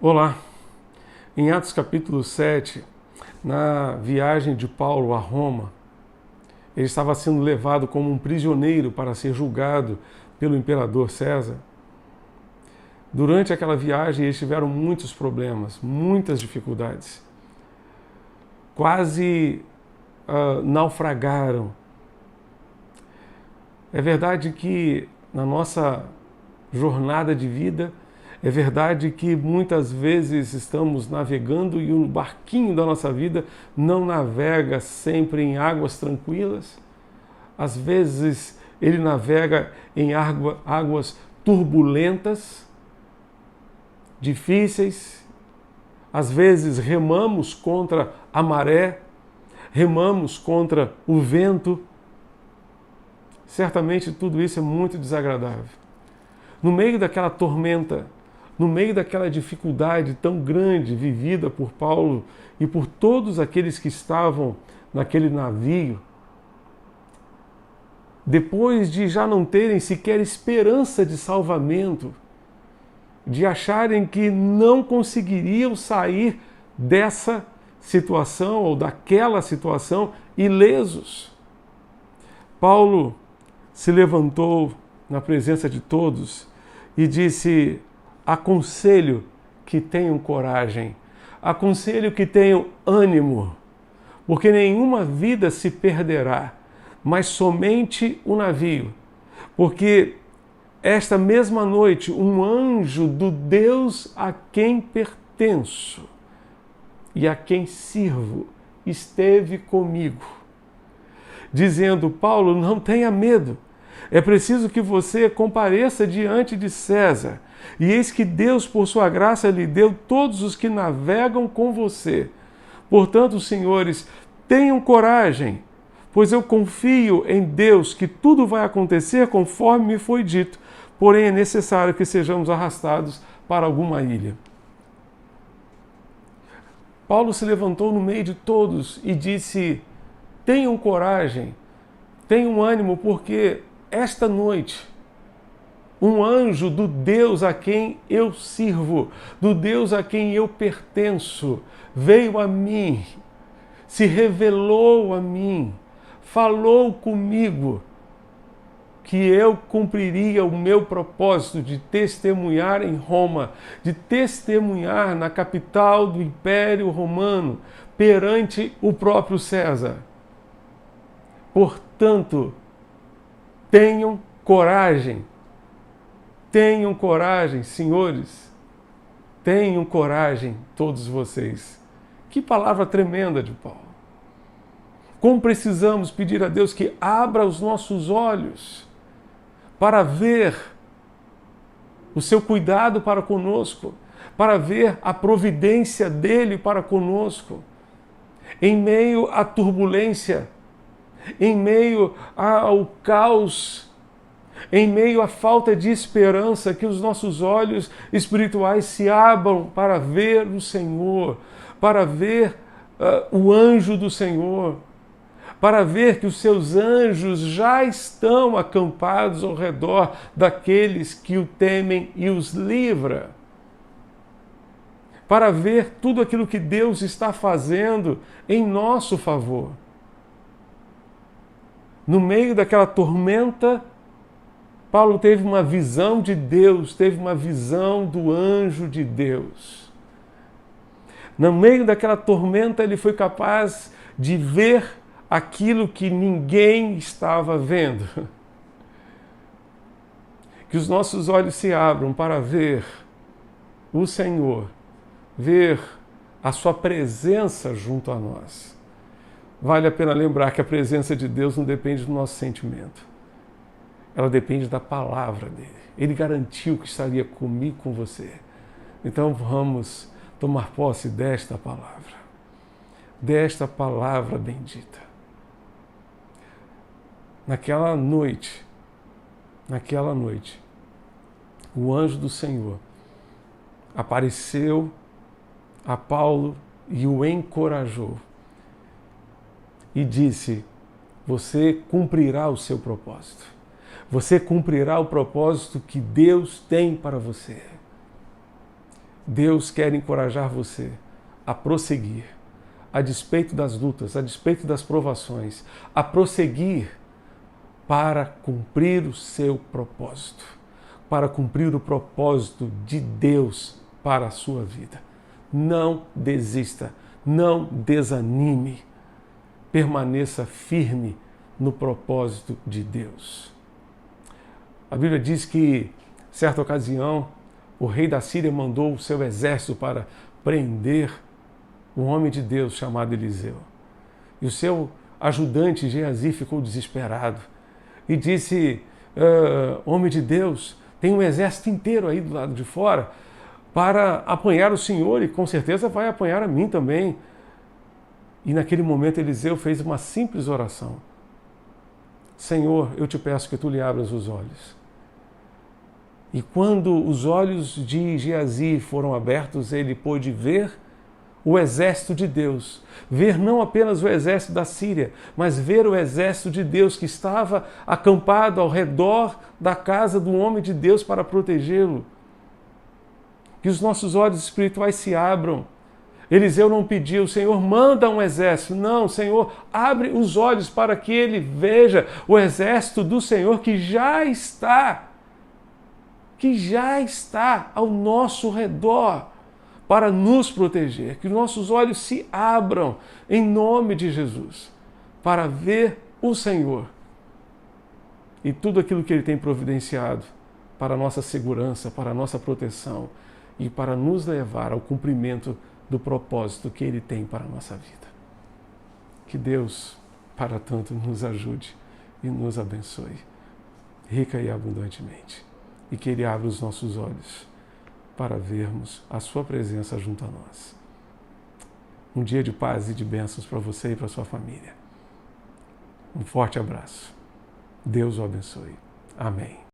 Olá, em Atos capítulo 7, na viagem de Paulo a Roma, ele estava sendo levado como um prisioneiro para ser julgado pelo imperador César. Durante aquela viagem eles tiveram muitos problemas, muitas dificuldades. Quase naufragaram. É verdade que na nossa jornada de vida, é verdade que muitas vezes estamos navegando e o barquinho da nossa vida não navega sempre em águas tranquilas. Às vezes ele navega em águas turbulentas, difíceis. Às vezes remamos contra a maré, remamos contra o vento. Certamente tudo isso é muito desagradável. No meio daquela tormenta, no meio daquela dificuldade tão grande vivida por Paulo e por todos aqueles que estavam naquele navio, depois de já não terem sequer esperança de salvamento, de acharem que não conseguiriam sair dessa situação ou daquela situação ilesos, Paulo se levantou na presença de todos e disse: aconselho que tenham coragem, aconselho que tenham ânimo, porque nenhuma vida se perderá, mas somente o navio. Porque esta mesma noite um anjo do Deus a quem pertenço e a quem sirvo esteve comigo, dizendo: Paulo, não tenha medo. É preciso que você compareça diante de César. E eis que Deus, por sua graça, lhe deu todos os que navegam com você. Portanto, senhores, tenham coragem, pois eu confio em Deus que tudo vai acontecer conforme me foi dito. Porém, é necessário que sejamos arrastados para alguma ilha. Paulo se levantou no meio de todos e disse: tenham coragem, tenham ânimo, porque esta noite um anjo do Deus a quem eu sirvo, do Deus a quem eu pertenço, veio a mim, se revelou a mim, falou comigo que eu cumpriria o meu propósito de testemunhar em Roma, de testemunhar na capital do Império Romano, perante o próprio César. Portanto, tenham coragem. Tenham coragem, senhores. Tenham coragem, todos vocês. Que palavra tremenda de Paulo. Como precisamos pedir a Deus que abra os nossos olhos para ver o seu cuidado para conosco, para ver a providência dele para conosco. Em meio à turbulência, em meio ao caos, em meio à falta de esperança, que os nossos olhos espirituais se abram para ver o Senhor, para ver o anjo do Senhor, para ver que os seus anjos já estão acampados ao redor daqueles que o temem e os livra, para ver tudo aquilo que Deus está fazendo em nosso favor. No meio daquela tormenta, Paulo teve uma visão de Deus, teve uma visão do anjo de Deus. No meio daquela tormenta, ele foi capaz de ver aquilo que ninguém estava vendo. Que os nossos olhos se abram para ver o Senhor, ver a sua presença junto a nós. Vale a pena lembrar que a presença de Deus não depende do nosso sentimento. Ela depende da palavra dele. Ele garantiu que estaria comigo, com você. Então vamos tomar posse desta palavra bendita. Naquela noite, o anjo do Senhor apareceu a Paulo e o encorajou. E disse: você cumprirá o seu propósito. Você cumprirá o propósito que Deus tem para você. Deus quer encorajar você a prosseguir, a despeito das lutas, a despeito das provações, a prosseguir para cumprir o seu propósito, para cumprir o propósito de Deus para a sua vida. Não desista, não desanime, permaneça firme no propósito de Deus. A Bíblia diz que, certa ocasião, o rei da Síria mandou o seu exército para prender um homem de Deus chamado Eliseu. E o seu ajudante Geazi ficou desesperado e disse: homem de Deus, tem um exército inteiro aí do lado de fora para apanhar o Senhor e com certeza vai apanhar a mim também. E naquele momento Eliseu fez uma simples oração: Senhor, eu te peço que tu lhe abras os olhos. E quando os olhos de Geazi foram abertos, ele pôde ver o exército de Deus. Ver não apenas o exército da Síria, mas ver o exército de Deus que estava acampado ao redor da casa do homem de Deus para protegê-lo. Que os nossos olhos espirituais se abram. Eliseu não pediu: Senhor, manda um exército. Não, Senhor, abre os olhos para que ele veja o exército do Senhor que já está ao nosso redor para nos proteger. Que nossos olhos se abram em nome de Jesus para ver o Senhor e tudo aquilo que Ele tem providenciado para a nossa segurança, para a nossa proteção e para nos levar ao cumprimento do propósito que Ele tem para a nossa vida. Que Deus, para tanto, nos ajude e nos abençoe, rica e abundantemente. E que Ele abra os nossos olhos para vermos a Sua presença junto a nós. Um dia de paz e de bênçãos para você e para a sua família. Um forte abraço. Deus o abençoe. Amém.